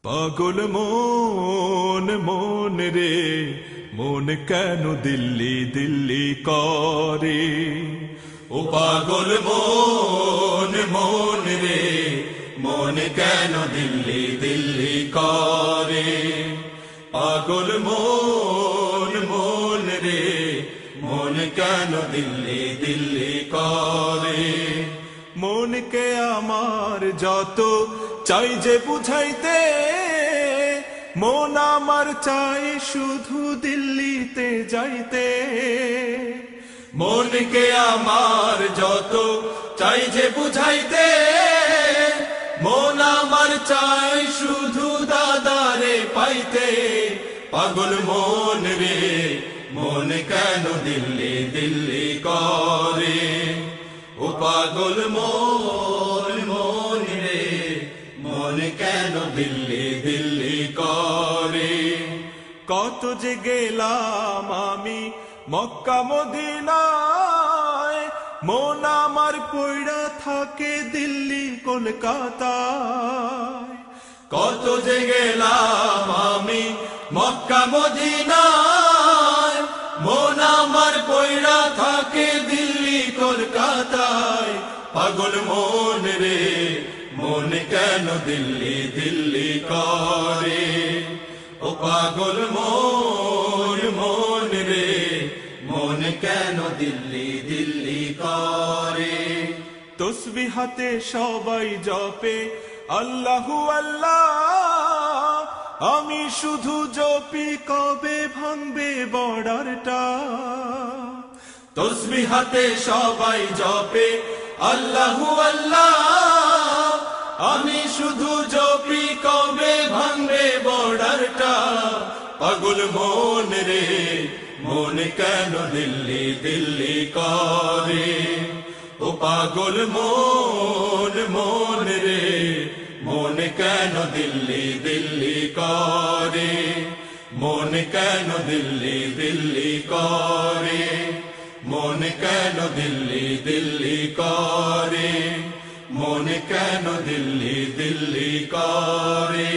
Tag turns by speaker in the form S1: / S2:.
S1: পাগল মন মন রে মন কেন দিল্লি দিল্লি করে। ও পাগল মন মন রে মন কেন দিল্লি দিল্লি করে। পাগল মন মন রে মন কেন দিল্লি দিল্লি করে। মনকে আমার যত চাই যে বুঝাইতে, মন আমার চাই শুধু দিল্লিতে যাইতে। মনকে আমার যত চাই যে বুঝাইতে, মন আমার চাই শুধু দাদারে পাইতে। পাগল মন রে মন কেন দিল্লি দিল্লি করে। ও পাগল মন মন রে মন কেন দিল্লি দিল্লি করে। কত যে গেলাম আমি মক্কা মদিনায়, মন আমার পয়ড়া থাকে দিল্লি কলকাতায়। কত যে গেলাম আমি মক্কা মদিনায়, মন আমার পয়ড়া থাকে দিল্লি কলকাতায়। পাগল মন রে মন কেন দিল্লি দিল্লি করে। ও পাগল মন মন রে মন কেন দিল্লি দিল্লি করে। তসবিহ হাতে সবাই জপে আল্লাহু আল্লাহ, আমি শুধু জপি কবে ভাঙবে বর্ডারটা। তসবিহ হাতে সবাই জপে আল্লাহু আল্লাহ, আমি শুধু জপি কবে ভাঙবে বর্ডারটা। পাগল মন রে মন কেন দিল্লি দিল্লি করে। ও পাগল মন মন রে মন কেন দিল্লি দিল্লি করে। মন কেন দিল্লি দিল্লি করে। মন কেন দিল্লি দিল্লি করে। মন কেন দিল্লি দিল্লি করে।